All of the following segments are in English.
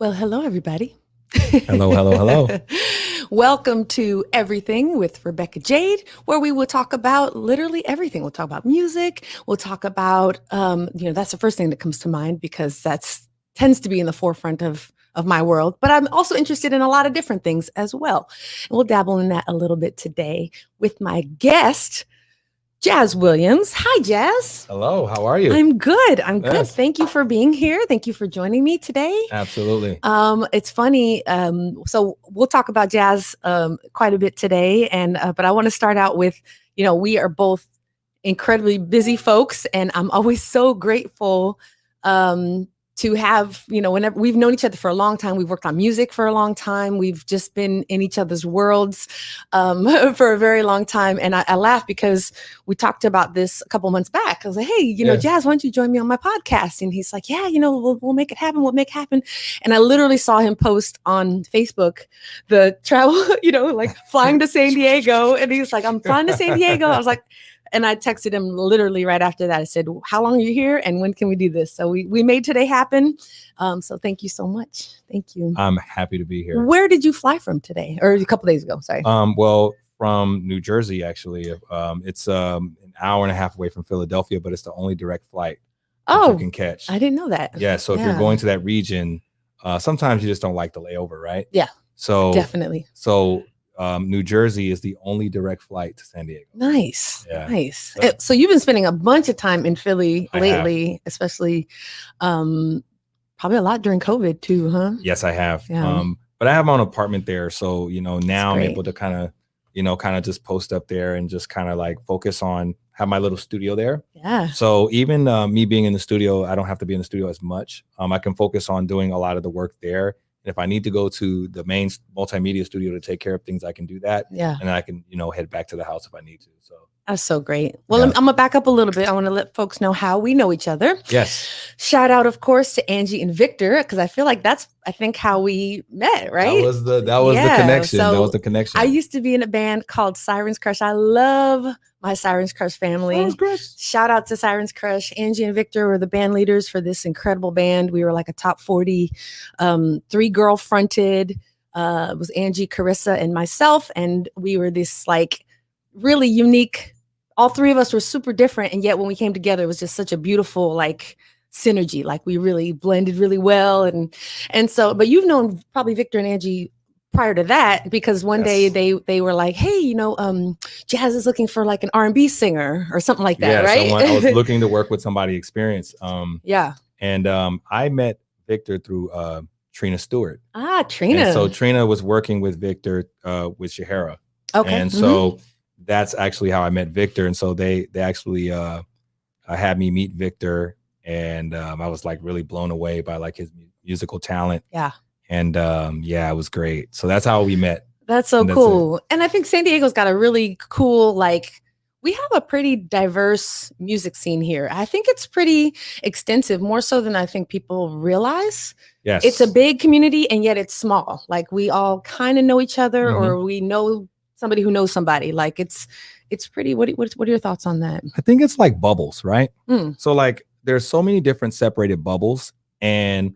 Well, hello, everybody. Hello, hello, hello. Welcome to Everything with Rebecca Jade, where we will talk about literally everything. We'll talk about music. We'll talk about, that's the first thing that comes to mind because that's tends to be in the forefront of my world. But I'm also interested in a lot of different things as well. And we'll dabble in that a little bit today with my guest, Jazz Williams. Hi, Jazz. Hello, how are you? I'm good. I'm good. Yes. Thank you for being here. Thank you for joining me today. Absolutely. It's funny. So we'll talk about jazz quite a bit today, and but I want to start out with, we are both incredibly busy folks, and I'm always so grateful to have, whenever we've known each other for a long time, we've worked on music for a long time, we've just been in each other's worlds for a very long time. And I laugh because we talked about this a couple months back. I was like, hey, Jazz, why don't you join me on my podcast? And he's like, yeah, we'll make it happen. We'll make it happen. And I literally saw him post on Facebook the travel, like flying to San Diego. And he's like, I'm flying to San Diego. I was like, and I texted him literally right after that. I said, how long are you here? And when can we do this? So we made today happen. So thank you so much. Thank you. I'm happy to be here. Where did you fly from today? Or a couple days ago, sorry. Well, from New Jersey, actually. It's an hour and a half away from Philadelphia, but it's the only direct flight you can catch. I didn't know that. Yeah, so if you're going to that region, sometimes you just don't like the layover, right? Yeah, so definitely. So New Jersey is the only direct flight to San Diego. Nice. Yeah. Nice. So you've been spending a bunch of time in Philly lately, especially probably a lot during COVID too, huh? Yes, I have. Yeah. But I have my own apartment there. So, now I'm able to kind of just post up there and just kind of like focus on have my little studio there. Yeah. So even me being in the studio, I don't have to be in the studio as much. I can focus on doing a lot of the work there. If I need to go to the main multimedia studio to take care of things, I can do that. Yeah. And I can, head back to the house if I need to. So that's so great. Well, I'm going to back up a little bit. I want to let folks know how we know each other. Yes. Shout out, of course, to Angie and Victor, because I feel like that's, I think, how we met, right? That was the connection. So that was the connection. I used to be in a band called Sirens Crush. I love my Sirens Crush family. Sirens Crush. Shout out to Sirens Crush. Angie and Victor were the band leaders for this incredible band. We were like a top 40, 3-girl fronted. It was Angie, Carissa, and myself. And we were this like really unique. All three of us were super different. And yet when we came together, it was just such a beautiful, like, synergy. Like we really blended really well. And so, but you've known probably Victor and Angie prior to that, because one day they were like, hey, Jazz is looking for like an R&B singer or something like that, right? I was looking to work with somebody experienced. Yeah. And I met Victor through Trina Stewart. Ah, Trina. And so Trina was working with Victor with Shahara. Okay. And so that's actually how I met Victor. And so they actually had me meet Victor, and I was like really blown away by like his musical talent. Yeah. And it was great. So that's how we met. That's so cool. And I think San Diego's got a really cool, like, we have a pretty diverse music scene here. I think it's pretty extensive, more so than I think people realize. Yes. It's a big community, and yet it's small. Like we all kind of know each other, or we know somebody who knows somebody. Like it's pretty, what are your thoughts on that? I think it's like bubbles, right? So like there's so many different separated bubbles, and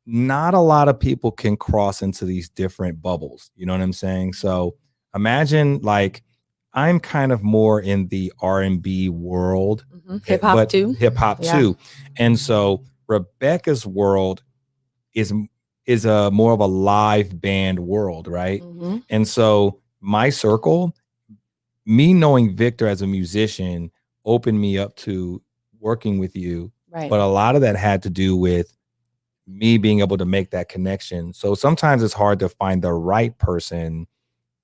not a lot of people can cross into these different bubbles. You know what I'm saying? So imagine like I'm kind of more in the R&B world, hip hop too. And so Rebecca's world is a more of a live band world, right? And so my circle, me knowing Victor as a musician opened me up to working with you. Right. But a lot of that had to do with me being able to make that connection. So sometimes it's hard to find the right person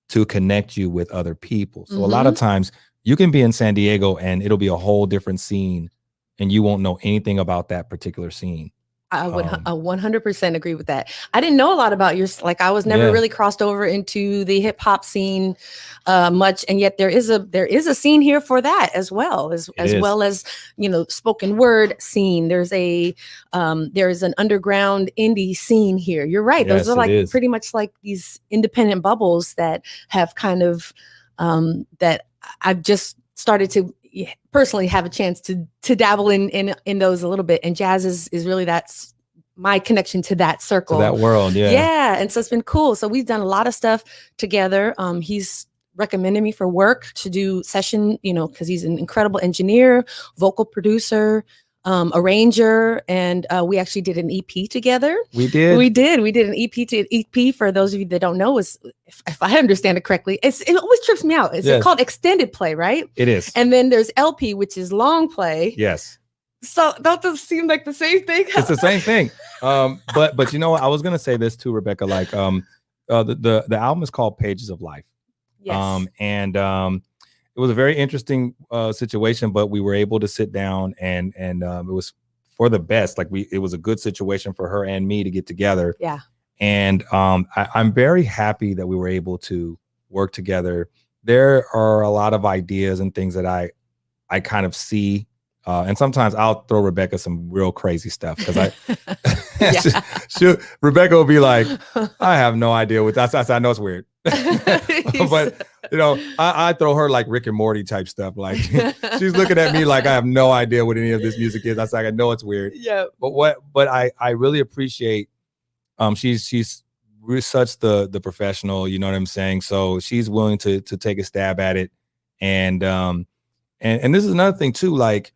to connect you with other people. So a lot of times you can be in San Diego and it'll be a whole different scene and you won't know anything about that particular scene. I would 100% agree with that. I didn't know a lot about yours. Like I was never really crossed over into the hip hop scene much, and yet there is a scene here for that as well as spoken word scene. There's an underground indie scene here. You're right. Yes, those are like pretty much like these independent bubbles that have kind of that I've just started to personally have a chance to dabble in those a little bit, and jazz is really that's my connection to that circle, to that world. Yeah, and so it's been cool. So we've done a lot of stuff together. He's recommended me for work to do session, because he's an incredible engineer, vocal producer, arranger, and we actually did an EP together. We did an EP. For those of you that don't know, is if I understand it correctly, it always trips me out. It's called extended play, right? It is. And then there's LP, which is long play. Yes. So don't those seem like the same thing? It's the same thing. But what, I was gonna say this too, Rebecca. Like, the album is called Pages of Life. Yes. It was a very interesting situation, but we were able to sit down and it was for the best. Like, it was a good situation for her and me to get together. Yeah. And I'm very happy that we were able to work together. There are a lot of ideas and things that I kind of see. And sometimes I'll throw Rebecca some real crazy stuff because Rebecca will be like, I have no idea what that's. I know it's weird, but I throw her like Rick and Morty type stuff. Like, she's looking at me like I have no idea what any of this music is. That's like, I know it's weird. Yeah. But I really appreciate. She's such the professional. You know what I'm saying? So she's willing to take a stab at it, and this is another thing too. Like,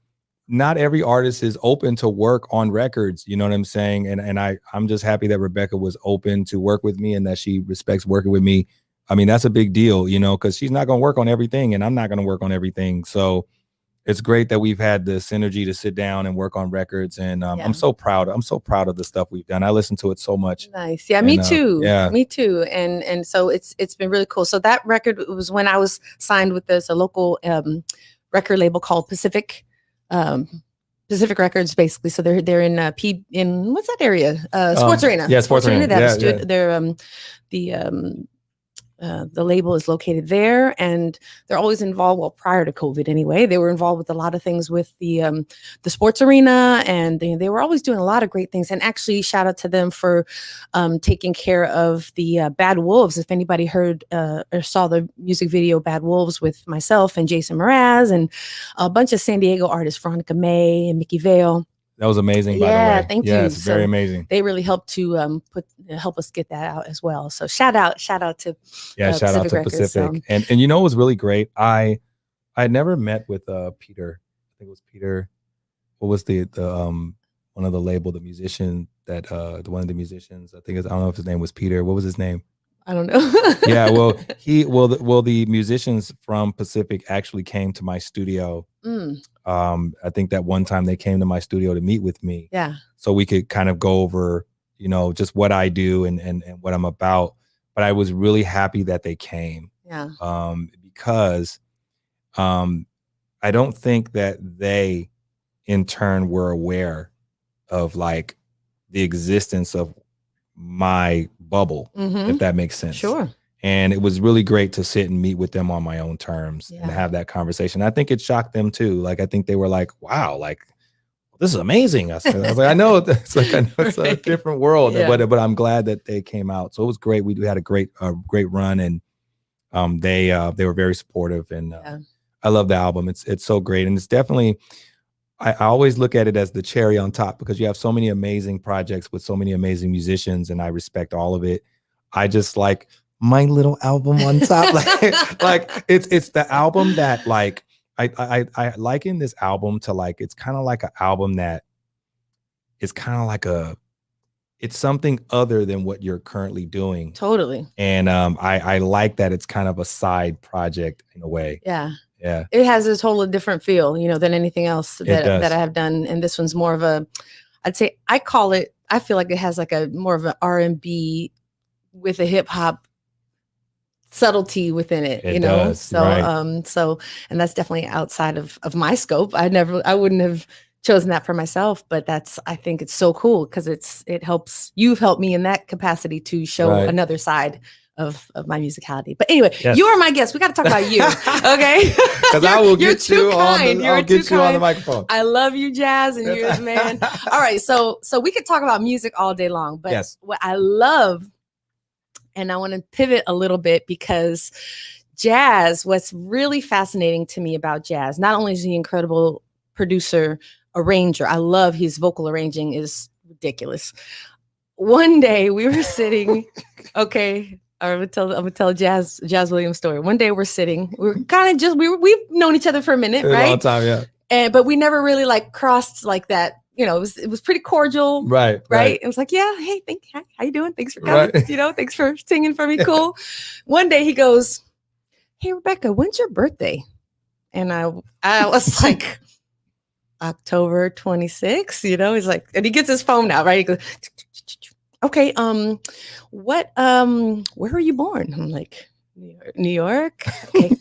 not every artist is open to work on records, you know what I'm saying? And I'm just happy that Rebecca was open to work with me and that she respects working with me. I mean, that's a big deal, because she's not going to work on everything and I'm not going to work on everything. So it's great that we've had the synergy to sit down and work on records. And I'm so proud. I'm so proud of the stuff we've done. I listen to it so much. Nice. Yeah, me too. Me too. And so it's been really cool. So that record was when I was signed with a local record label called Pacific Records, basically. So they're in what's that area? Sports Arena. Yeah, Sports Arena. They're the label is located there, and they're always involved. Well, prior to COVID, anyway, they were involved with a lot of things with the Sports Arena, and they were always doing a lot of great things. And actually, shout out to them for taking care of the Bad Wolves. If anybody heard or saw the music video Bad Wolves with myself and Jason Mraz and a bunch of San Diego artists, Veronica May and Mickey Vale. That was amazing, by the way. Yeah, thank you. It's very amazing. They really helped to help us get that out as well. So shout out to shout out to Pacific. Pacific. And it was really great. I never met with Peter. I think it was Peter. What was the one of the label, the musician that one of the musicians? I don't know if his name was Peter. What was his name? I don't know. Yeah, the musicians from Pacific actually came to my studio. I think that one time they came to my studio to meet with me. Yeah. So we could kind of go over, just what I do and what I'm about. But I was really happy that they came. Yeah. Because I don't think that they in turn were aware of like the existence of my bubble, if that makes sense. Sure. And it was really great to sit and meet with them on my own terms and have that conversation. I think it shocked them too. Like, I think they were like, wow, like, this is amazing. I was like, I know it's a different world, but I'm glad that they came out. So it was great. We had a great run, and they were very supportive, and I love the album. It's so great. And it's definitely, I always look at it as the cherry on top, because you have so many amazing projects with so many amazing musicians, and I respect all of it. I just like my little album on top. like it's the album that like I liken this album to like, it's kind of like an album that is kind of like it's something other than what you're currently doing. Totally. And I like that it's kind of a side project in a way. Yeah. Yeah. It has a totally different feel, than anything else that I have done. And this one's more of I'd say I feel like it has like a more of an R&B with a hip hop subtlety within it, does, so right. So, and that's definitely outside of my scope. I wouldn't have chosen that for myself, but I think it's so cool because you've helped me in that capacity to show another side of my musicality. But anyway, you are my guest. We got to talk about you. Okay. Because I will get you on the microphone. I love you, Jazz, and you're the man. All right. So we could talk about music all day long, but what I love, and I want to pivot a little bit, because Jazz, what's really fascinating to me about Jazz, not only is he an incredible producer, arranger, I love his vocal arranging is ridiculous. One day we were sitting, okay. I'm gonna tell Jazz Williams story. One day we're sitting, we're kind of just we've known each other for a minute, right? A long time, yeah. But we never really like crossed like that. You know, it was pretty cordial, right? It was like, yeah, hey, how you doing? Thanks for coming. Right. You know, thanks for singing for me. Cool. One day he goes, hey Rebecca, when's your birthday? And I was like, October 26th. You know, he's like, and he gets his phone out, right? He goes, okay, where were you born? I'm like, New York. Okay.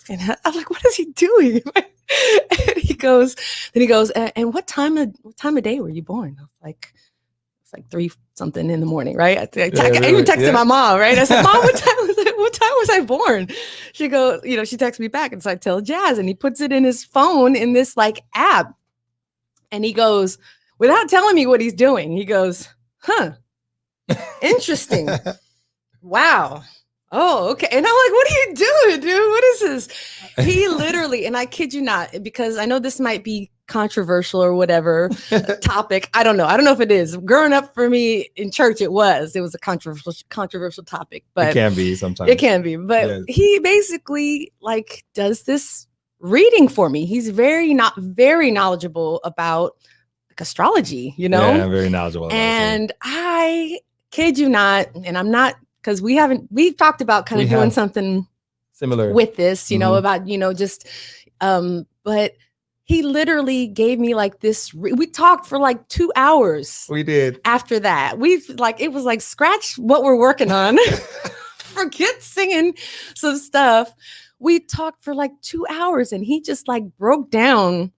And I'm like, what is he doing? And he goes, and what time of day were you born? I was like, it's like 3 something in the morning, right? I even texted my mom, right? I said, Mom, what time was I born? She goes, you know, she texts me back, and so I tell Jazz, and he puts it in his phone in this like app, and he goes, without telling me what he's doing, he goes, huh, interesting. Wow. Oh, okay. And I'm like, what are you doing, dude? What is this? He literally, and I kid you not, because I know this might be controversial or whatever topic. I don't know. I don't know if it is. Growing up for me in church, it was a controversial topic, but it can be sometimes. It can be, but yeah. He basically like does this reading for me. He's very knowledgeable about like astrology, you know? Yeah, very knowledgeable. And I kid you not, and I'm not, because we've talked about kind of doing something similar with this, you know, about, you know, just, but he literally gave me like this, we talked for like 2 hours. We did. After that, it was like, scratch what we're working on, forget singing some stuff. We talked for like 2 hours, and he just like broke down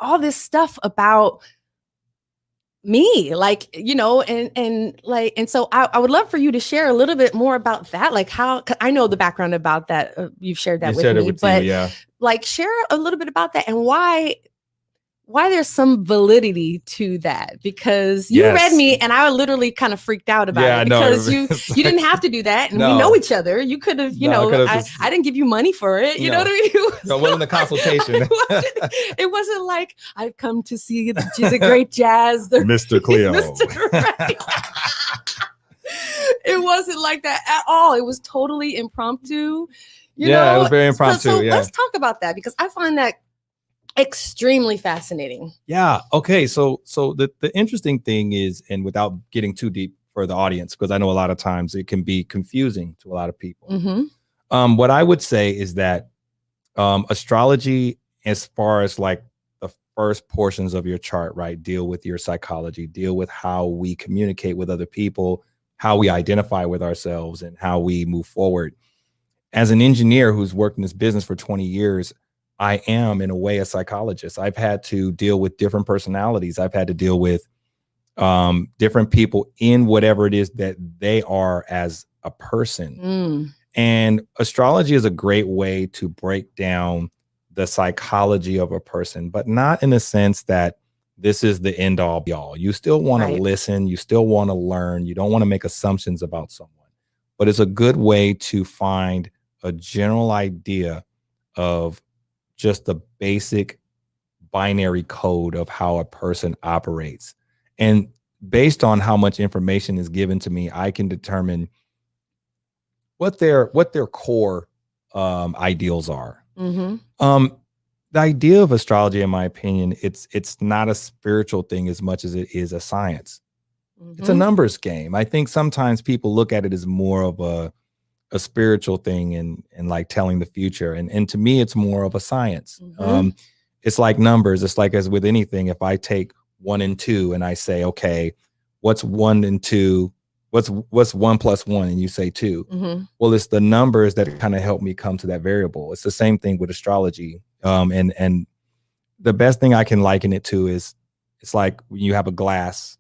all this stuff about me, like, you know, and so I would love for you to share a little bit more about that, like how, I know the background about that, you've shared that with me, but like share a little bit about that and why there's some validity to that, because you read me and I literally kind of freaked out about it, because you didn't have to do that, and we know each other. You could have, you know, I didn't give you money for it. You know what I mean? It wasn't a consultation. it wasn't like, I've come to see the great jazz, Mr. Cleo. Right. It wasn't like that at all. It was totally impromptu. You know? It was very impromptu. So let's talk about that, because I find that extremely fascinating. Yeah. Okay. So the interesting thing is, and without getting too deep for the audience, because I know a lot of times it can be confusing to a lot of people. Mm-hmm. What I would say is that astrology, as far as like the first portions of your chart, right, deal with your psychology, deal with how we communicate with other people, how we identify with ourselves, and how we move forward. As an engineer who's worked in this business for 20 years, I am, in a way, a psychologist. I've had to deal with different personalities. I've had to deal with different people in whatever it is that they are as a person. And astrology is a great way to break down the psychology of a person, but not in the sense that this is the end all be all. You still want to listen. You still want to learn. You don't want to make assumptions about someone, but it's a good way to find a general idea of just the basic binary code of how a person operates. And based on how much information is given to me, I can determine what their core ideals are. Mm-hmm. The idea of astrology, in my opinion, it's not a spiritual thing as much as it is a science. Mm-hmm. It's a numbers game. I think sometimes people look at it as more of a spiritual thing and like telling the future. And to me, it's more of a science. Mm-hmm. It's like numbers. It's like, as with anything, if I take 1 and 2 and I say, okay, what's 1 and 2? What's 1 plus 1? And you say 2. Mm-hmm. Well, it's the numbers that kind of help me come to that variable. It's the same thing with astrology. And the best thing I can liken it to is, it's like when you have a glass,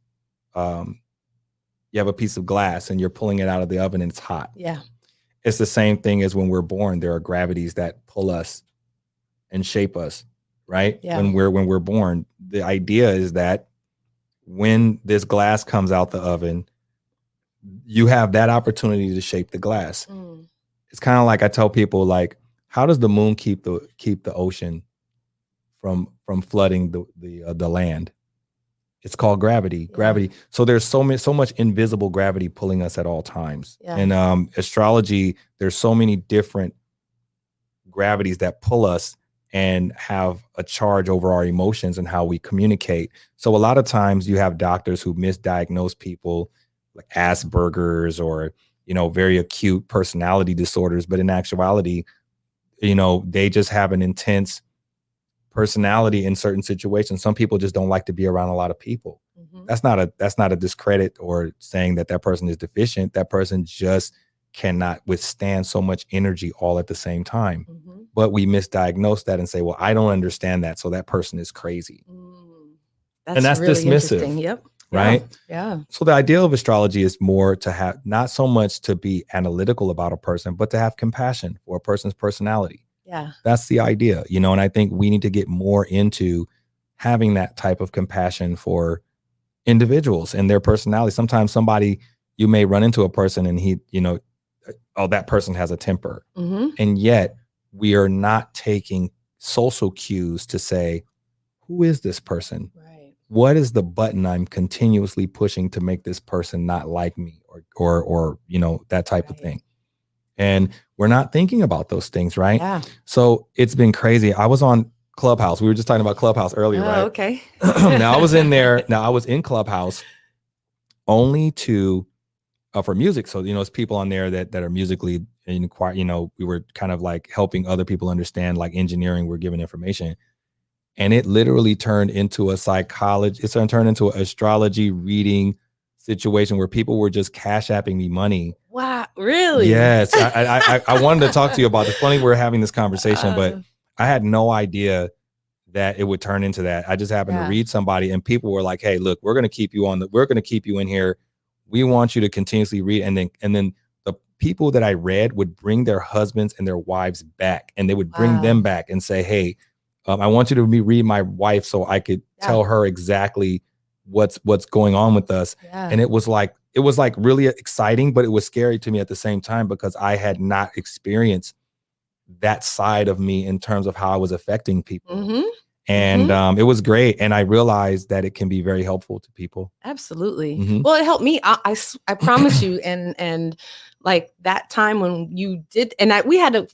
you have a piece of glass and you're pulling it out of the oven and it's hot. Yeah. It's the same thing as when we're born. There are gravities that pull us and shape us, right? Yeah. When we're born, the idea is that when this glass comes out the oven, you have that opportunity to shape the glass. It's kind of like, I tell people, like, how does the moon keep the ocean from flooding the land? It's called gravity. Yeah. Gravity. So there's so much invisible gravity pulling us at all times. Yeah. And astrology, there's so many different gravities that pull us and have a charge over our emotions and how we communicate. So a lot of times you have doctors who misdiagnose people like Asperger's or, very acute personality disorders, but in actuality, they just have an intense personality in certain situations. Some people just don't like to be around a lot of people. Mm-hmm. That's not a discredit or saying that person is deficient. That person just cannot withstand so much energy all at the same time. Mm-hmm. But we misdiagnose that and say, well, I don't understand that, so that person is crazy. That's really dismissive. Yep. Right? Yeah. So the idea of astrology is more to have not so much to be analytical about a person, but to have compassion for a person's personality. Yeah. That's the idea, and I think we need to get more into having that type of compassion for individuals and their personality. Sometimes you may run into a person and he, oh, that person has a temper. Mm-hmm. And yet we are not taking social cues to say, who is this person? Right. What is the button I'm continuously pushing to make this person not like me or that type of thing? And we're not thinking about those things, right? Yeah. So it's been crazy. I was on Clubhouse. We were just talking about Clubhouse earlier, right? Okay. Now I was in there. Now I was in Clubhouse only to for music. So it's people on there that are musically inquired. We were kind of like helping other people understand like engineering. We're giving information, and it literally turned into a psychology. It's turned into an astrology reading situation where people were just cash apping me money. Wow, really? Yes. I wanted to talk to you about this. Funny we're having this conversation, but I had no idea that it would turn into that. I just happened to read somebody and people were like, hey, look, we're going to keep you in here. We want you to continuously read. And then the people that I read would bring their husbands and their wives back, and they would bring them back and say, hey, I want you to read my wife so I could tell her exactly what's going on with us. And it was like really exciting, but it was scary to me at the same time because I had not experienced that side of me in terms of how I was affecting people. Mm-hmm. And it was great. And I realized that it can be very helpful to people. Absolutely. Mm-hmm. Well, it helped me. I promise you. And like that time when you did, and we had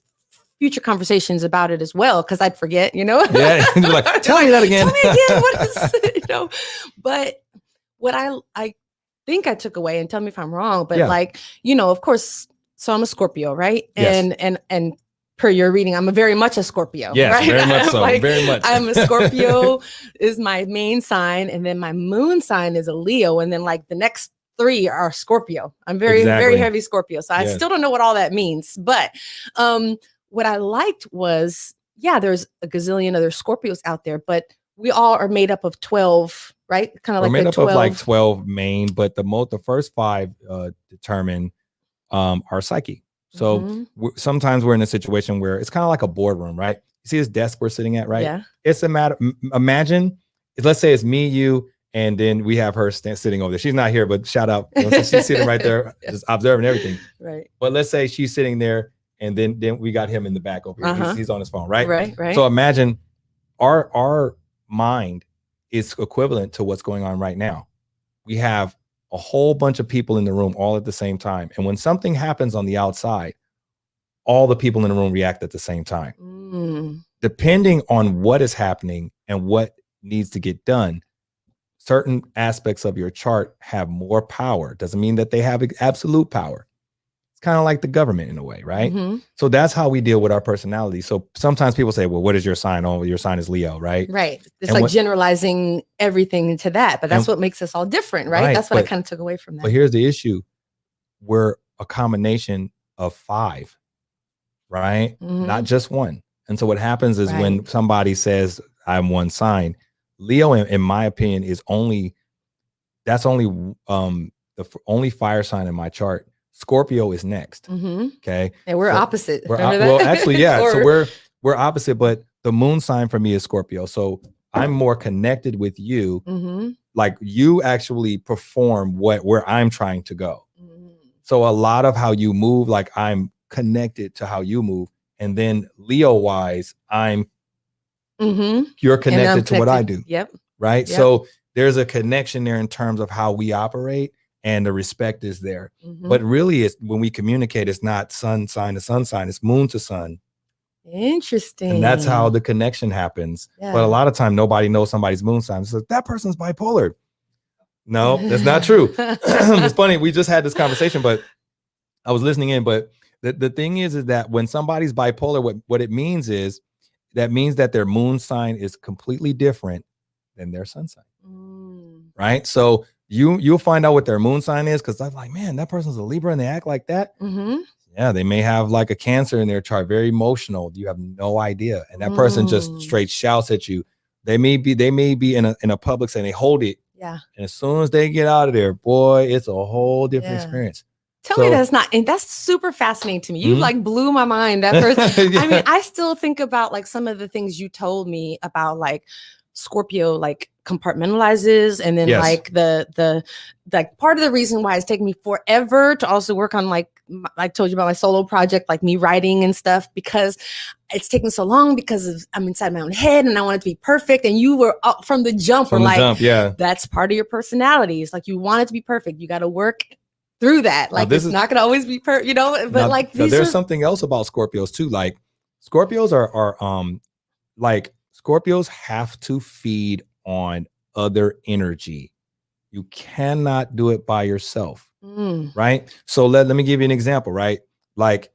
future conversations about it as well, because I'd forget, Yeah. You're like, tell me that again. Tell me again. What is it? But what I think I took away, and tell me if I'm wrong, but of course, so I'm a Scorpio, right? Yes. And per your reading, I'm very much a Scorpio. Yes, right? very much so. Very much. I'm a Scorpio is my main sign, and then my moon sign is a Leo, and then like the next 3 are Scorpio. I'm very heavy Scorpio, so I still don't know what all that means. But what I liked was, there's a gazillion other Scorpios out there, but we all are made up of 12, right? Kind of like made up 12. of like 12 main, but the first 5 determine our psyche. So sometimes we're in a situation where it's kind of like a boardroom, right? You see this desk we're sitting at, right? Yeah. It's a matter. Imagine, let's say it's me, you, and then we have her sitting over there. She's not here, but shout out. She's sitting right there, just observing everything. Right. But let's say she's sitting there, and then we got him in the back over here. He's on his phone, right? Right. So imagine our mind is equivalent to what's going on right now. We have a whole bunch of people in the room all at the same time. And when something happens on the outside, all the people in the room react at the same time. Depending on what is happening and what needs to get done, certain aspects of your chart have more power. Doesn't mean that they have absolute power. It's kind of like the government in a way, right? Mm-hmm. So that's how we deal with our personality. So sometimes people say, well, what is your sign? Oh, your sign is Leo, right? Right. It's like generalizing everything to that, but that's what makes us all different, right? That's what I kind of took away from that. But here's the issue. We're a combination of 5, right? Mm-hmm. Not just one. And so what happens is when somebody says I'm one sign, Leo, in my opinion, is only the only fire sign in my chart. Scorpio is next. Mm-hmm. Okay. And we're opposite. Well, actually, yeah. So we're opposite, but the moon sign for me is Scorpio. So I'm more connected with you. Mm-hmm. Like you actually perform where I'm trying to go. Mm-hmm. So a lot of how you move, like I'm connected to how you move. And then Leo wise, you're connected to what I do. Yep. Right. Yep. So there's a connection there in terms of how we operate, and the respect is there. Mhm. But really, it's when we communicate, it's not sun sign to sun sign, it's moon to sun. Interesting. And that's how the connection happens. Yeah. But a lot of time, nobody knows somebody's moon sign. So that person's bipolar. No, that's not true. It's funny. We just had this conversation, but I was listening in. But the thing is that when somebody's bipolar, what it means is that means that their moon sign is completely different than their sun sign. Right? So you'll find out what their moon sign is, because I'm like, man, that person's a Libra and they act like that. Mm-hmm. Yeah, they may have like a Cancer in their chart, very emotional. You have no idea. And that person just straight shouts at you. They may be in a public setting, they hold it. Yeah. And as soon as they get out of there, boy, it's a whole different experience. Tell me that's not, and that's super fascinating to me. You like blew my mind that first. Yeah. I mean, I still think about like some of the things you told me about, like Scorpio, like compartmentalizes, and then like the like part of the reason why it's taken me forever to also work on, like I told you about my solo project, like me writing and stuff, because it's taken so long because I'm inside my own head and I want it to be perfect. And you were up from the jump, that's part of your personality. It's like you want it to be perfect. You got to work through that. Like it's not going to always be perfect, you know. But like there's something else about Scorpios too. Like Scorpios are like Scorpios have to feed on other energy. You cannot do it by yourself, right? So let me give you an example, right? Like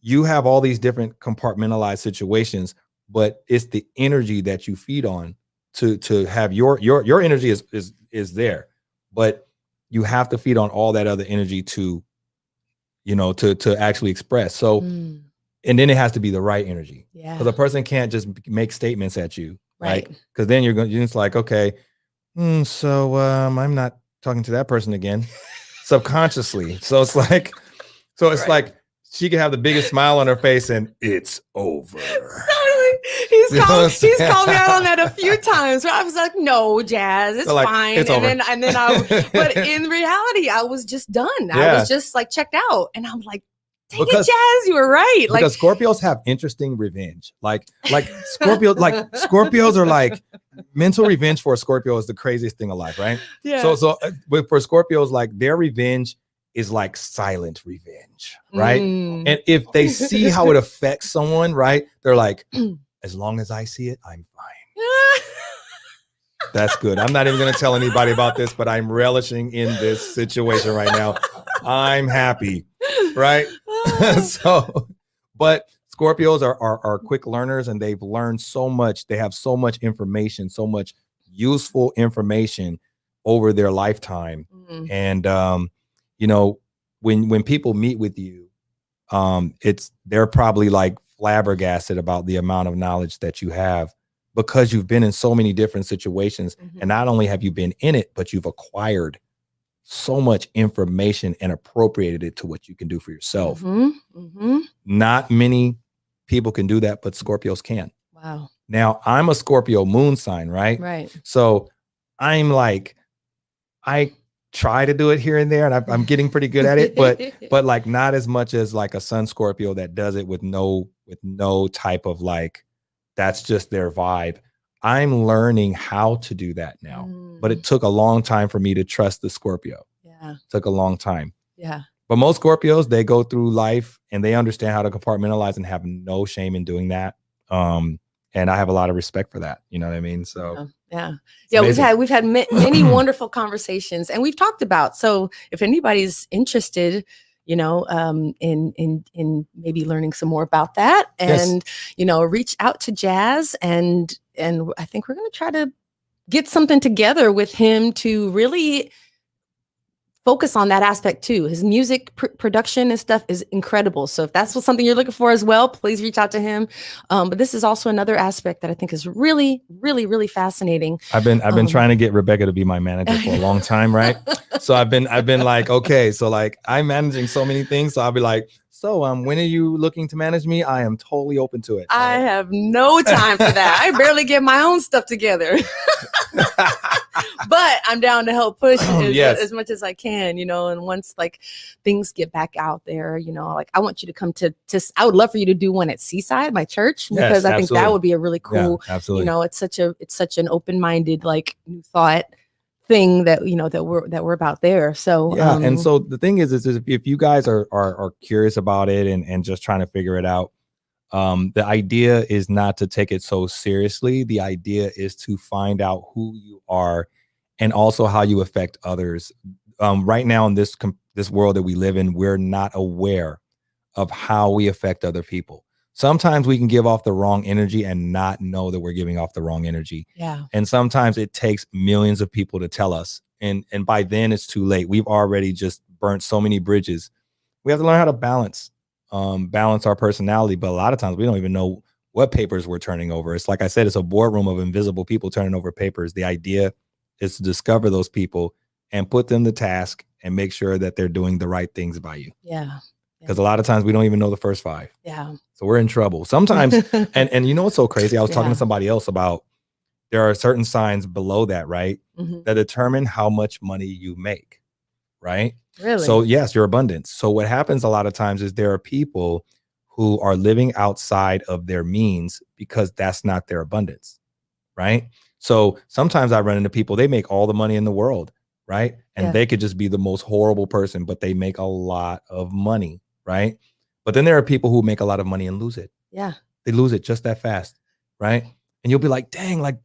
you have all these different compartmentalized situations, but it's the energy that you feed on to have your energy is there, but you have to feed on all that other energy to, you know, to actually express. So, and then it has to be the right energy. Yeah. Because a person can't just make statements at you, right? Because then you're just like, okay, so I'm not talking to that person again, subconsciously. So it's like, like she can have the biggest smile on her face and it's over. He's called me out on that a few times. Where I was like, no, Jazz, it's like, fine. It's over. And then but in reality, I was just done. I was just like checked out. And I'm like, dang it, Jazz, you were right. Like, because Scorpios have interesting revenge. Like Scorpios are like, mental revenge for a Scorpio is the craziest thing alive, right? Yeah. So for Scorpios, like their revenge is like silent revenge, right? And if they see how it affects someone, right, they're like, as long as I see it, I'm fine. That's good. I'm not even going to tell anybody about this, but I'm relishing in this situation right now. I'm happy, right? So, but Scorpios are quick learners, and they've learned so much. They have so much information, so much useful information over their lifetime. And you know, when people meet with you, they're probably like flabbergasted about the amount of knowledge that you have, because you've been in so many different situations. And not only have you been in it, but you've acquired so much information and appropriated it to what you can do for yourself. Not many people can do that, but Scorpios can. Wow. Now, I'm a Scorpio moon sign, right? Right. So I'm like, I try to do it here and there, and I'm getting pretty good at it, but like not as much as like a Sun Scorpio that does it with no type of like, that's just their vibe. I'm learning how to do that now, but it took a long time for me to trust the Scorpio. Yeah, it took a long time. Yeah, but most Scorpios, they go through life and they understand how to compartmentalize and have no shame in doing that. And I have a lot of respect for that. You know what I mean? So yeah. We've had many wonderful conversations, and we've talked about. So if anybody's interested, you know, in maybe learning some more about that, and you know, reach out to Jazz, and I think we're going to try to get something together with him to really focus on that aspect too. His music production and stuff is incredible. So if that's something you're looking for as well, please reach out to him. But this is also another aspect that I think is really, really, really fascinating. I've been trying to get Rebecca to be my manager for a long time, right? So I've been like, okay, so like I'm managing so many things. So I'll be like, so when are you looking to manage me? I am totally open to it. I have no time for that. I barely get my own stuff together. But I'm down to help push Yes. as much as I can, and once like things get back out there, like I want you to come to I would love for you to do one at Seaside, my church, Yes, because I think that absolutely. would be a really cool, Yeah, absolutely. it's such an open-minded, like, new thought thing that we're about there. So Yeah, and so the thing is if you guys are curious about it and just trying to figure it out, the idea is not to take it so seriously. The idea is to find out who you are and also how you affect others. Right now in this world that we live in, we're not aware of how we affect other people. Sometimes we can give off the wrong energy and not know that we're giving off the wrong energy. Yeah. And sometimes it takes millions of people to tell us. And by then it's too late. We've already just burnt so many bridges. We have to learn how to balance our personality. But a lot of times we don't even know what papers we're turning over. It's like I said, it's a boardroom of invisible people turning over papers. The idea is to discover those people and put them to task and make sure that they're doing the right things by you. Yeah. Because a lot of times we don't even know the first 5. Yeah. So we're in trouble. Sometimes, and you know what's so crazy? I was talking to somebody else about there are certain signs below that, right? That determine how much money you make, right? Really? So yes, your abundance. So what happens a lot of times is there are people who are living outside of their means because that's not their abundance, right? So sometimes I run into people, they make all the money in the world, right? And they could just be the most horrible person, but they make a lot of money, right? But then there are people who make a lot of money and lose it. Yeah. They lose it just that fast, right? And you'll be like, dang, like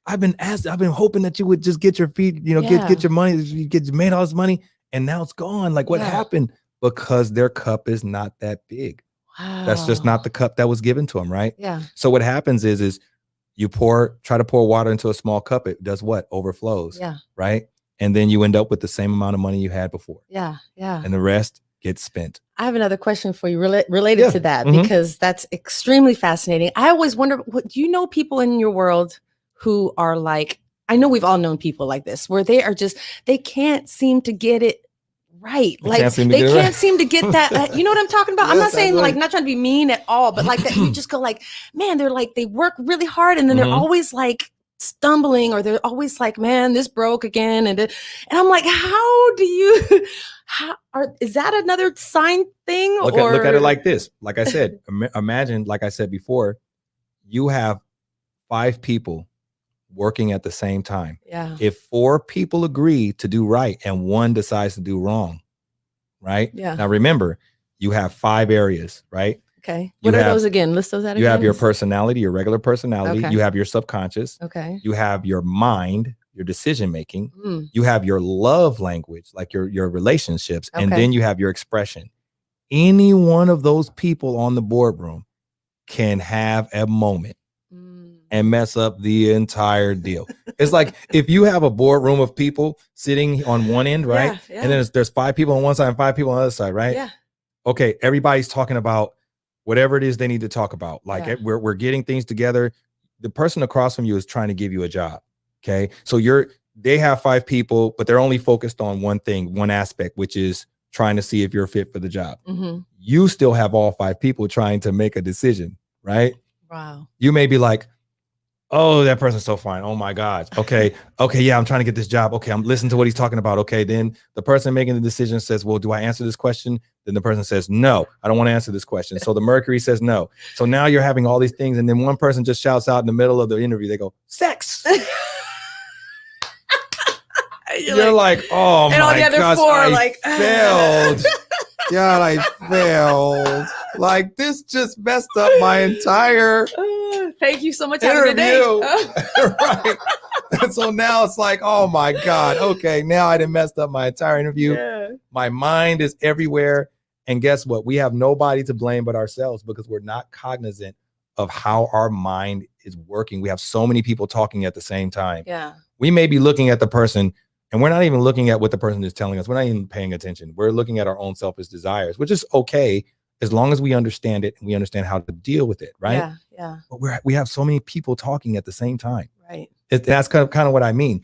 I've been hoping that you would just get your feet, get your money, you made all this money, and now it's gone. Like what happened? Because their cup is not that big. Wow. That's just not the cup that was given to them, right? Yeah. So what happens is you try to pour water into a small cup, it does what? Overflows. Yeah. Right? And then you end up with the same amount of money you had before. Yeah. Yeah. And the rest gets spent. I have another question for you related to that, because that's extremely fascinating. I always wonder, do you know people in your world who are like, I know we've all known people like this, where they can't seem to get it right. Like they can't seem to get that. You know what I'm talking about? Yes, I'm not saying like, not trying to be mean at all, but like that you just go like, man, they're like, they work really hard and then they're always like stumbling, or they're always like, man, this broke again. And I'm like, is that another sign thing? Look at it like this. Like I said, imagine, like I said before, you have 5 people working at the same time. Yeah. If 4 people agree to do right and 1 decides to do wrong, right? Yeah. Now remember, you have 5 areas, right? Okay. What are those again? List those out again. You have your personality, your regular personality. Okay. You have your subconscious. Okay. You have your mind, your decision making. You have your love language, like your relationships. Okay. And then you have your expression. Any one of those people on the boardroom can have a moment and mess up the entire deal. It's like if you have a boardroom of people sitting on one end, right? Yeah. And then there's 5 people on one side and 5 people on the other side, right? Yeah. Okay, everybody's talking about whatever it is they need to talk about. Like we're getting things together. The person across from you is trying to give you a job. Okay. So they have 5 people, but they're only focused on one thing, one aspect, which is trying to see if you're fit for the job. You still have all 5 people trying to make a decision, right? Wow. You may be like, oh, that person's so fine. Oh my God. Okay. Okay. Yeah. I'm trying to get this job. Okay. I'm listening to what he's talking about. Okay. Then the person making the decision says, well, do I answer this question? Then the person says, no, I don't want to answer this question. So the Mercury says no. So now you're having all these things. And then one person just shouts out in the middle of the interview. They go, sex. You're like, oh my gosh, I failed. God, I failed. Like this just messed up my entire thank you so much interview. Right. And so now it's like, oh my God. Okay, now I done messed up my entire interview. Yeah. My mind is everywhere. And guess what? We have nobody to blame but ourselves because we're not cognizant of how our mind is working. We have so many people talking at the same time. Yeah. We may be looking at the person and we're not even looking at what the person is telling us. We're not even paying attention. We're looking at our own selfish desires, which is okay as long as we understand it and we understand how to deal with it, right? Yeah, yeah. But we have so many people talking at the same time. Right. That's kind of what I mean.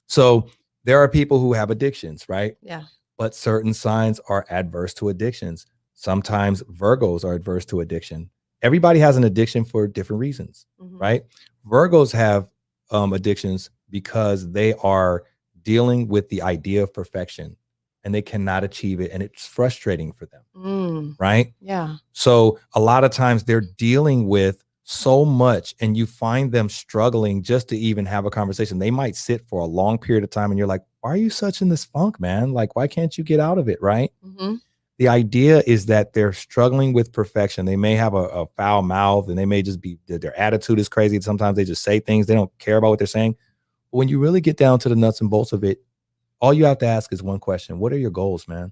So there are people who have addictions, right? Yeah. But certain signs are adverse to addictions. Sometimes Virgos are adverse to addiction. Everybody has an addiction for different reasons, right? Virgos have addictions because they are dealing with the idea of perfection and they cannot achieve it. And it's frustrating for them. Right? Yeah. So a lot of times they're dealing with so much and you find them struggling just to even have a conversation. They might sit for a long period of time and you're like, why are you such in this funk, man? Like, why can't you get out of it? Right? The idea is that they're struggling with perfection. They may have a foul mouth and they may just be, their attitude is crazy. Sometimes they just say things. They don't care about what they're saying. But when you really get down to the nuts and bolts of it, all you have to ask is one question. What are your goals, man?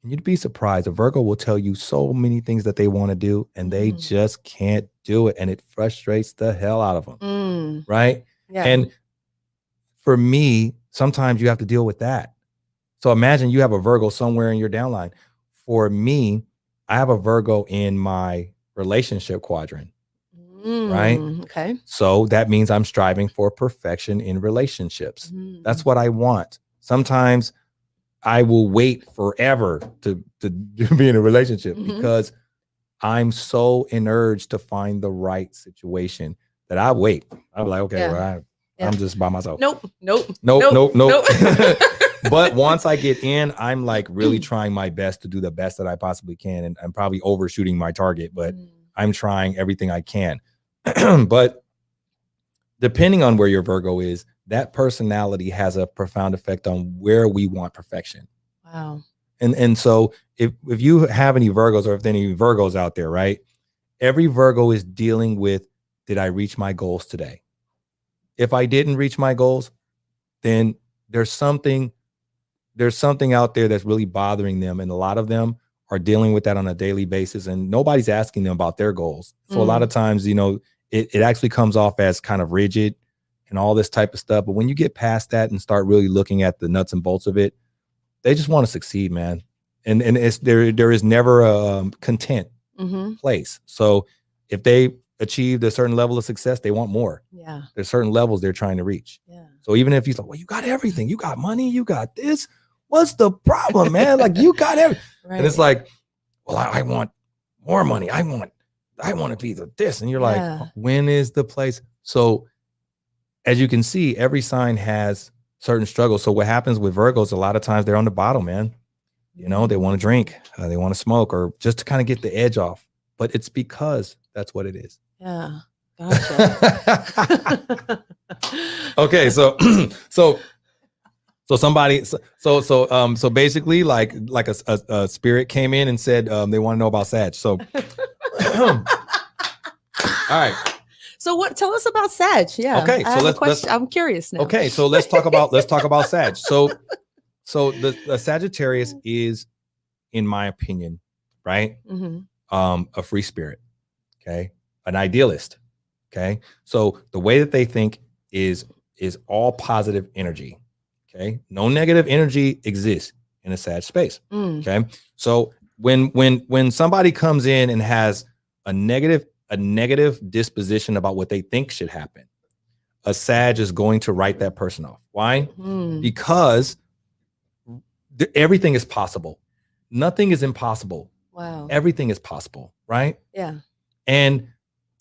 And you'd be surprised. A Virgo will tell you so many things that they want to do and they just can't do it. And it frustrates the hell out of them. Right? Yeah. And for me, sometimes you have to deal with that. So imagine you have a Virgo somewhere in your downline. For me, I have a Virgo in my relationship quadrant. Right? Okay. So that means I'm striving for perfection in relationships. That's what I want. Sometimes I will wait forever to be in a relationship because I'm so urged to find the right situation that I wait. I'm like, okay, well, I'm just by myself. Nope. But once I get in, I'm like really trying my best to do the best that I possibly can. And I'm probably overshooting my target, but I'm trying everything I can. But depending on where your Virgo is, that personality has a profound effect on where we want perfection. Wow. And so if you have any Virgos or if there are any Virgos out there, right? Every Virgo is dealing with, did I reach my goals today? If I didn't reach my goals, then there's something out there that's really bothering them. And a lot of them are dealing with that on a daily basis and nobody's asking them about their goals. So a lot of times, you know, it actually comes off as kind of rigid and all this type of stuff. But when you get past that and start really looking at the nuts and bolts of it, they just want to succeed, man. And it's there is never a content place. So if they achieved a certain level of success, they want more. Yeah. There's certain levels they're trying to reach. Yeah. So even if he's like, well, you got everything, you got money, you got this. What's the problem, man? Like you got everything. Right. And it's like, well, I want more money. I want to be this. And you're like, when is the place? So as you can see, every sign has certain struggles. So what happens with Virgos, a lot of times they're on the bottom, man. You know, they want to drink, they want to smoke, or just to kind of get the edge off. But it's because that's what it is. Yeah. Gotcha. Okay. So basically like a spirit came in and said, they want to know about Sag. So, all right. So tell us about Sag. Yeah. Okay. So I'm curious now. Okay. So let's talk about Sag. So the Sagittarius is, in my opinion, right? A free spirit. Okay. An idealist. Okay. So the way that they think is all positive energy. Okay. No negative energy exists in a Sag space. Okay. So when somebody comes in and has a negative disposition about what they think should happen, a Sag is going to write that person off. Why? Because everything is possible. Nothing is impossible. Wow. Everything is possible, right? Yeah. And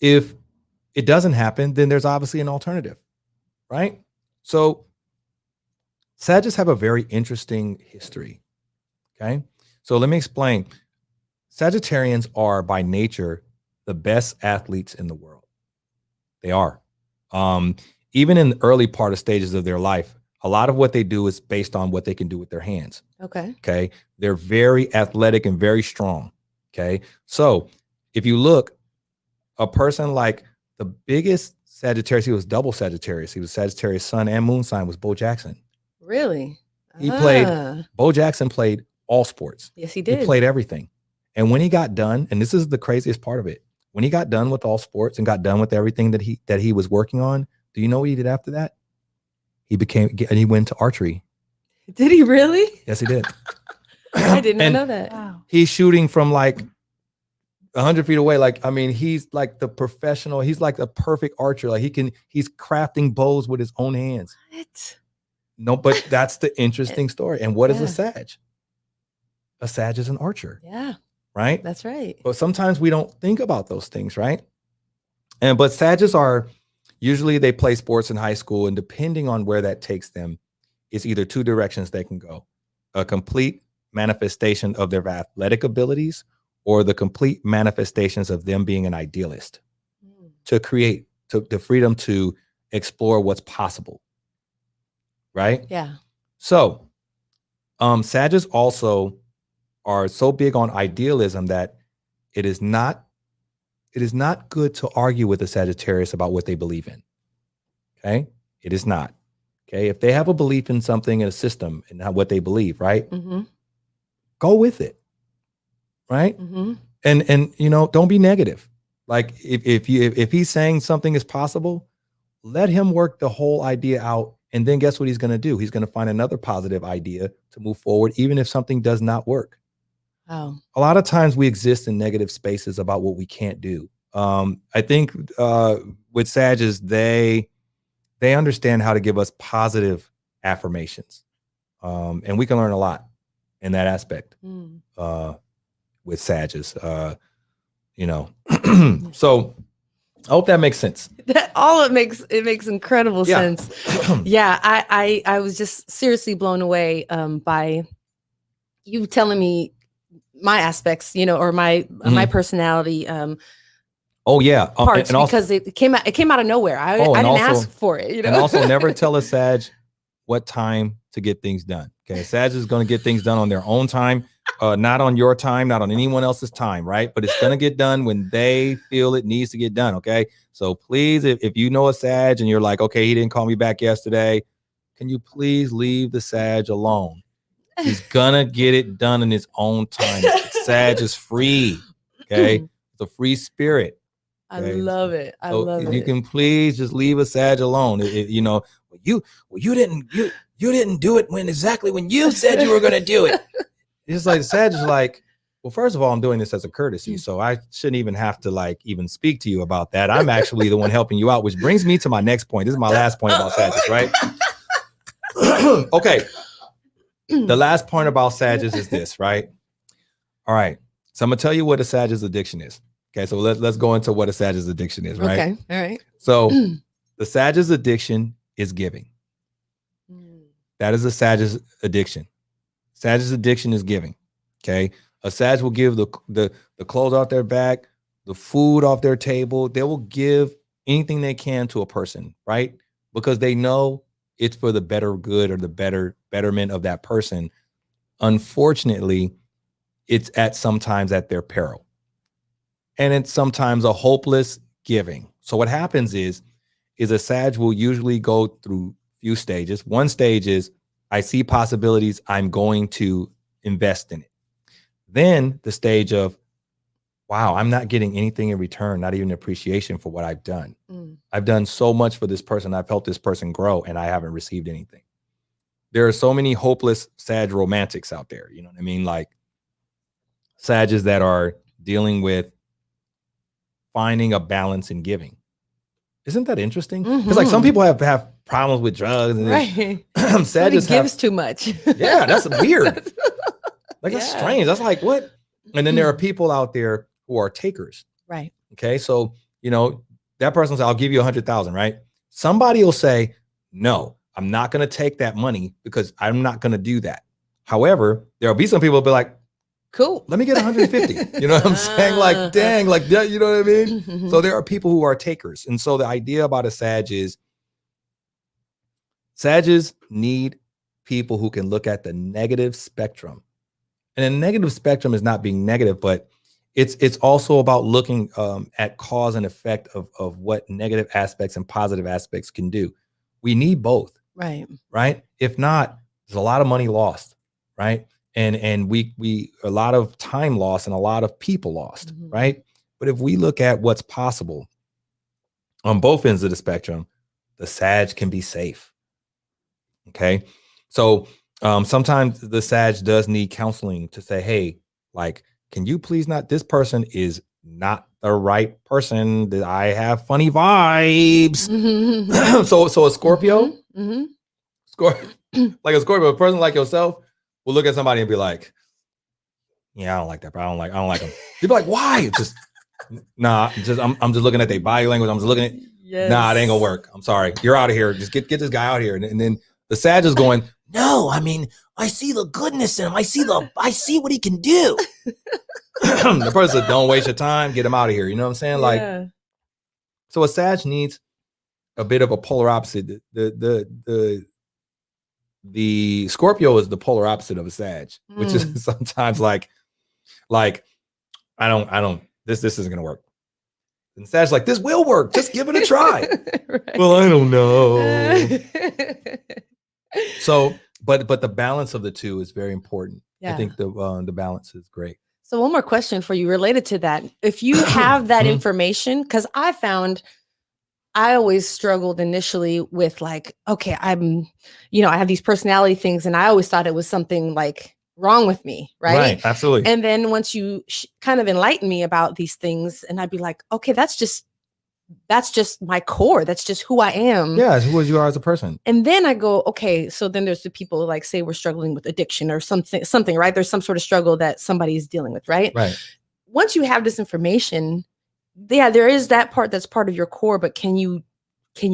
if it doesn't happen, then there's obviously an alternative, right? So Sagittarius have a very interesting history, okay? So let me explain. Sagittarians are by nature the best athletes in the world. They are. Even in the early part of stages of their life, a lot of what they do is based on what they can do with their hands. Okay. Okay. They're very athletic and very strong. Okay. So if you look, a person like the biggest Sagittarius, he was double Sagittarius. He was Sagittarius sun and moon sign, was Bo Jackson. Really? Bo Jackson played all sports. Yes, he did. He played everything. And when he got done, and this is the craziest part of it, when he got done with all sports and got done with everything that he was working on, do you know what he did after that? He went to archery. Did he really? Yes, he did. I did not know that. Wow. He's shooting from like 100 feet away. Like, I mean, he's like the professional. He's like the perfect archer. Like he's crafting bows with his own hands. What? No, but that's the interesting story. And what is a Sag? A Sag is an archer. Yeah. Right? That's right. But sometimes we don't think about those things, right? But Sages are, Usually they play sports in high school, and depending on where that takes them, it's either two directions they can go: a complete manifestation of their athletic abilities, or the complete manifestations of them being an idealist to create the freedom to explore what's possible. Right? Yeah. So, Sages also are so big on idealism that it is not good to argue with a Sagittarius about what they believe in. Okay? It is not. Okay? If they have a belief in something, in a system, and what they believe, right? Go with it. Right? And don't be negative. Like if he's saying something is possible, let him work the whole idea out. And then guess what he's going to do? He's going to find another positive idea to move forward, even if something does not work. Oh. A lot of times we exist in negative spaces about what we can't do. I think with Sages, they understand how to give us positive affirmations. And we can learn a lot in that aspect with Sages. So I hope that makes sense. It makes incredible sense. Yeah, I was just seriously blown away by you telling me my aspects, or my my personality parts, and because it came out of nowhere. I didn't ask for it. And also never tell a Sag what time to get things done. Okay, Sag is going to get things done on their own time. Not on your time, not on anyone else's time, right? But it's going to get done when they feel it needs to get done, okay? So please, if you know a Sag and you're like, okay, he didn't call me back yesterday, can you please leave the Sag alone? He's going to get it done in his own time. Sag is free, okay? It's a free spirit. Okay? I love it. I love it. You can please just leave a Sag alone. You didn't do it exactly when you said you were going to do it. It's like Sag is like, well, first of all, I'm doing this as a courtesy, so I shouldn't even have to even speak to you about that. I'm actually the one helping you out, which brings me to my next point. This is my last point about Sages, right? Okay. The last point about Sages is this, right? All right. So I'm gonna tell you what a Sages addiction is. Okay, so let's go into what a Sages addiction is, right? Okay. All right. So the Sages addiction is giving. That is a Sages addiction. Sages addiction is giving. Okay. A Sag will give the clothes off their back, the food off their table. They will give anything they can to a person, right? Because they know it's for the better good or the betterment of that person. Unfortunately, it's sometimes at their peril. And it's sometimes a hopeless giving. So what happens is a Sag will usually go through few stages. One stage is, I see possibilities, I'm going to invest in it. Then the stage of, wow, I'm not getting anything in return, not even appreciation for what I've done. I've done so much for this person. I've helped this person grow, and I haven't received anything. There are so many hopeless Sag romantics out there. You know what I mean? Like Sages that are dealing with finding a balance in giving. Isn't that interesting? Because like some people have problems with drugs, and right. Sages gives too much. Yeah, that's weird. Like that's strange. That's like what? And then there are people out there who are takers. Right. Okay, so that person says, "I'll give you 100,000." Right? Somebody will say, "No, I'm not going to take that money because I'm not going to do that." However, there'll be some people who'll be like, "Cool, let me get 150." You know what I'm saying? Like, dang, like that. You know what I mean? So there are people who are takers, and so the idea about a Sag is Sages need people who can look at the negative spectrum. And a negative spectrum is not being negative, but it's also about looking at cause and effect of what negative aspects and positive aspects can do. We need both. Right. Right. If not, there's a lot of money lost. Right. And we a lot of time lost and a lot of people lost. Right. But if we look at what's possible on both ends of the spectrum, the Sag can be safe. Okay. So sometimes the Sag does need counseling to say, hey, like, can you please not, this person is not the right person, that I have funny vibes. So a Scorpio, like a Scorpio, a person like yourself will look at somebody and be like, yeah, I don't like that, bro. I don't like them. You'd be like, why? Just I'm just looking at their body language. I'm just looking at, Nah, it ain't gonna work. I'm sorry. You're out of here. Just get this guy out here. And then the Sag is going, no, I mean, I see the goodness in him. I see what he can do. The person said, don't waste your time. Get him out of here. You know what I'm saying? Yeah. Like, so a Sag needs a bit of a polar opposite. The Scorpio is the polar opposite of a Sag, which is sometimes like I don't this isn't gonna work. And Sag's like, this will work. Just give it a try. Right. Well, I don't know. So, but the balance of the two is very important. Yeah. I think the balance is great. So one more question for you related to that. If you have that information, because I found I always struggled initially with like, okay, I have these personality things, and I always thought it was something like wrong with me, right? Right, absolutely. And then once you kind of enlighten me about these things, and I'd be like, okay, that's just my core. That's just who I am. Yeah, it's who you are as a person. And then I go, okay, so then there's the people like say we're struggling with addiction or something, right? There's some sort of struggle that somebody is dealing with, right? Right. Once you have this information, yeah, there is that part that's part of your core, but can you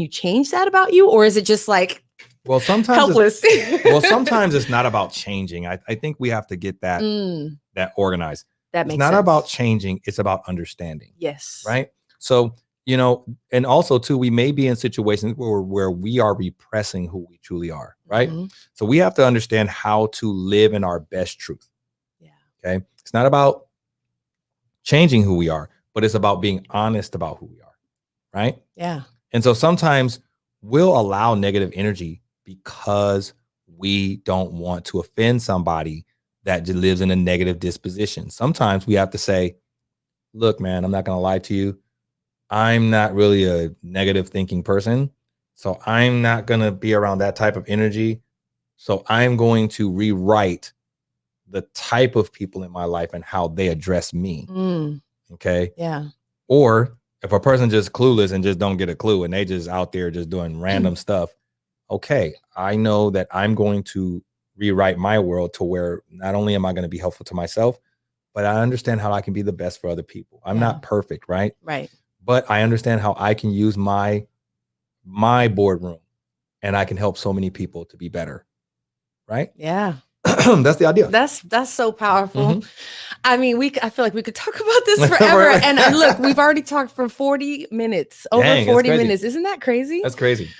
change that about you, or is it just like, well, sometimes helpless? Sometimes it's not about changing. I think we have to get that organized. That makes sense. It's not sense. about changing. It's about understanding. Yes. Right. So, and also too, we may be in situations where we are repressing who we truly are. Right. Mm-hmm. So we have to understand how to live in our best truth. Yeah. Okay. It's not about changing who we are, but it's about being honest about who we are. Right. Yeah. And so sometimes we'll allow negative energy because we don't want to offend somebody that lives in a negative disposition. Sometimes we have to say, look, man, I'm not going to lie to you. I'm not really a negative thinking person. So I'm not going to be around that type of energy. So I'm going to rewrite the type of people in my life and how they address me. Okay. Yeah. Or if a person just clueless and just don't get a clue and they just out there just doing random stuff. Okay. I know that I'm going to rewrite my world to where not only am I going to be helpful to myself, but I understand how I can be the best for other people. I'm not perfect. Right. Right. But I understand how I can use my boardroom and I can help so many people to be better. Right. Yeah. That's the idea. That's so powerful. I mean, I feel like we could talk about this forever. And look, we've already talked for 40 minutes, over 40 minutes. Isn't that crazy? That's crazy.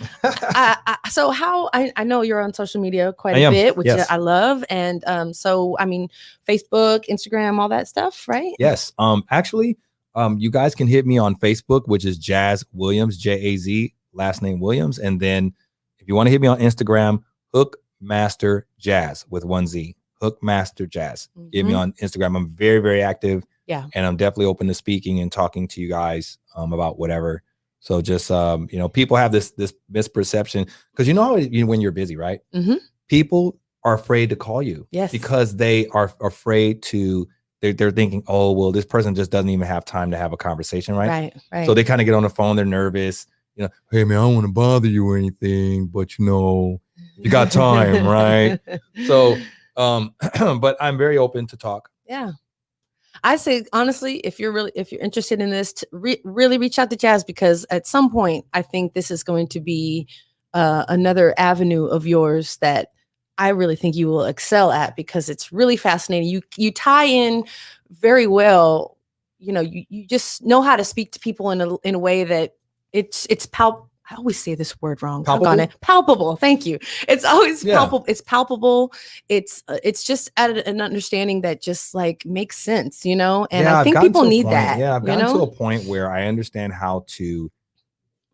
So how, I know you're on social media quite a bit, which I love. And so, I mean, Facebook, Instagram, all that stuff, right? Yes. Actually, you guys can hit me on Facebook, which is Jazz Williams, Jaz, last name Williams. And then if you want to hit me on Instagram, Hook Master Jazz with 1 Z, Hook Master Jazz. Get me on Instagram. I'm very, very active. Yeah. And I'm definitely open to speaking and talking to you guys about whatever. So just, people have this misperception because when you're busy, right? People are afraid to call you. Yes. Because they are afraid they're thinking, oh, well, this person just doesn't even have time to have a conversation. Right. Right. So they kind of get on the phone. They're nervous. Hey man, I don't want to bother you or anything, but you got time, right? So, but I'm very open to talk. Yeah. I say, honestly, if you're interested in this, really reach out to Jazz, because at some point, I think this is going to be another avenue of yours that I really think you will excel at, because it's really fascinating. You tie in very well. You just know how to speak to people in a way that it's I always say this word wrong. Palpable? Palpable. Thank you. It's always palpable. It's palpable. It's just at an understanding that just like makes sense, and I think people need that. Yeah, I've gotten to a point where I understand how to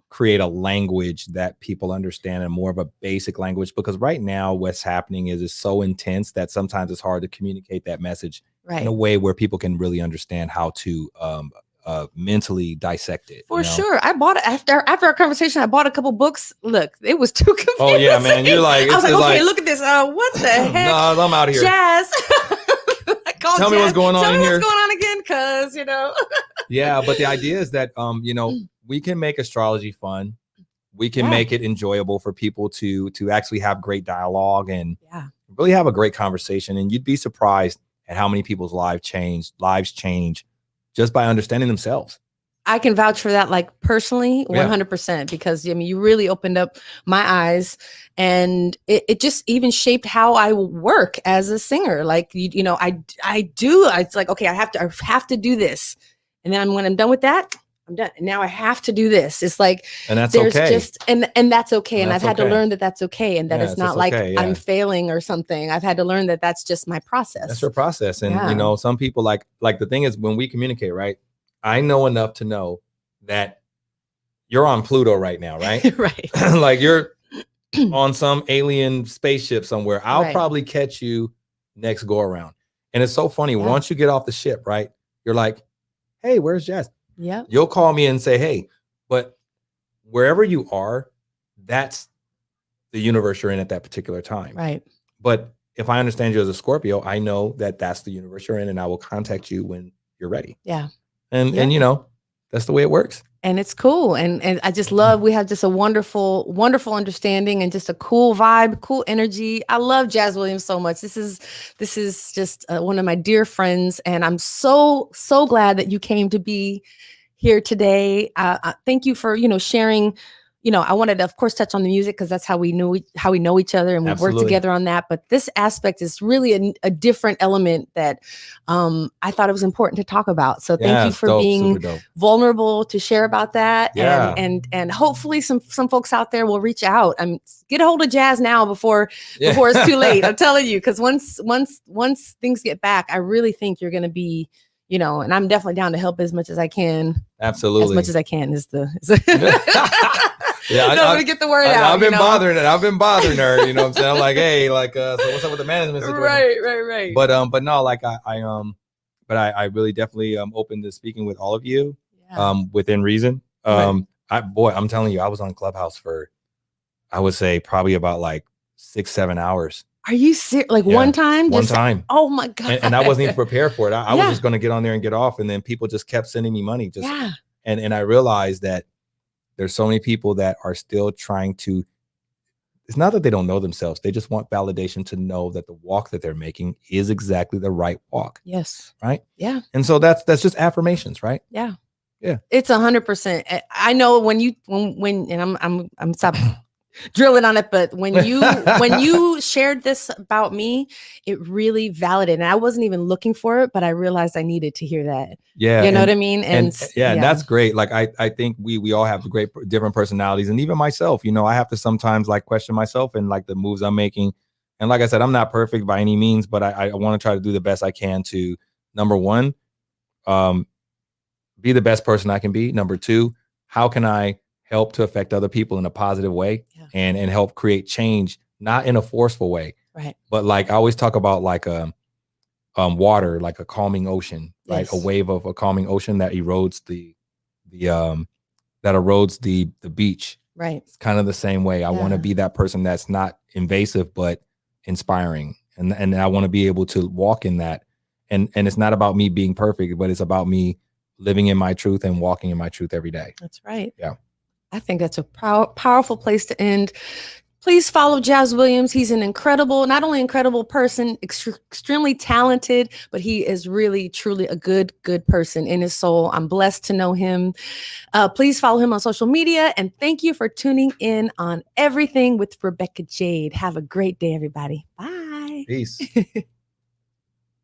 create a language that people understand, and more of a basic language, because right now what's happening is it's so intense that sometimes it's hard to communicate that message in a way where people can really understand how to mentally dissect it. For sure. I bought it after our conversation. I bought a couple books. Look, it was too confusing. Oh yeah, man. You're like, I was like, okay, look at this. What the heck? No, I'm out of here. Jazz. Tell me what's going on in here. Tell me what's going on again, because Yeah, but the idea is that we can make astrology fun. We can make it enjoyable for people to actually have great dialogue and really have a great conversation. And you'd be surprised at how many people's lives change just by understanding themselves. I can vouch for that, like personally, Yeah. 100%, because I mean, you really opened up my eyes, and it just even shaped how I work as a singer. Like, it's like, okay, I have to do this. And then when I'm done with that, I'm done. And now I have to do this. It's like, And that's there's okay. just, and that's okay. And And I've that's had to okay. learn that that's okay. And that Yeah, it's it's not just like okay, I'm yeah. failing or something. I've had to learn that that's just my process. That's your process. And Yeah. you know, some people like the thing is, when we communicate, right? I know enough to know that you're on Pluto right now, right? Right. Like you're on some alien spaceship somewhere. I'll Right. probably catch you next go around. And it's so funny. Yeah. Once you get off the ship, right? You're like, hey, where's Jazz? Yeah. You'll call me and say, hey, but wherever you are, that's the universe you're in at that particular time. Right. But if I understand you as a Scorpio, I know that that's the universe you're in, and I will contact you when you're ready. Yeah. And you know, that's the way it works. And it's cool. And I just love, we have just a wonderful, wonderful understanding and just a cool vibe, cool energy. I love Jazz Williams so much. This is just one of my dear friends. And I'm so glad that you came to be here today. Thank you for, sharing. I wanted to, of course, touch on the music because that's how we know each other, and we work together on that. But this aspect is really a different element that I thought it was important to talk about. So thank you for being vulnerable to share about that. Yeah. And hopefully some folks out there will reach out and get a hold of Jazz now before it's too late. I'm telling you, because once things get back, I really think you're going to be, and I'm definitely down to help as much as I can. Absolutely. As much as I can is the. Yeah, I'm gonna get the word out. I've been bothering it. I've been bothering her. You know what I'm saying? I'm like, hey, like, so what's up with the management situation? Right. But no, like I really definitely open to speaking with all of you, within reason. I'm telling you, I was on Clubhouse for, I would say probably about like 6-7 hours. Are you serious? Like one time? One time. Oh my God. And I wasn't even prepared for it. I was just going to get on there and get off. And then people just kept sending me money. And I realized that there's so many people that are still trying to, it's not that they don't know themselves. They just want validation to know that the walk that they're making is exactly the right walk. Yes. Right. Yeah. And so that's just affirmations, right? Yeah. Yeah. It's 100%. I know when and I'm stopping drilling on it, but when you shared this about me, it really validated. And I wasn't even looking for it, but I realized I needed to hear that. Yeah. You know what I mean? And that's great. Like I think we all have great different personalities, and even myself, I have to sometimes like question myself and like the moves I'm making. And like I said, I'm not perfect by any means, but I want to try to do the best I can to, number one, be the best person I can be. Number two, how can I help to affect other people in a positive way, and help create change, not in a forceful way, right? But like I always talk about like water, like a calming ocean, right? A wave of a calming ocean that erodes the beach. Right. It's kind of the same way. I want to be that person that's not invasive but inspiring, and I want to be able to walk in that. And it's not about me being perfect, but it's about me living in my truth and walking in my truth every day. That's right. Yeah. I think that's a powerful place to end. Please follow Jazz Williams. He's an not only incredible person, extremely talented, but he is really, truly a good person in his soul. I'm blessed to know him. Please follow him on social media. And thank you for tuning in on Everything with Rebecca Jade. Have a great day, everybody. Bye. Peace.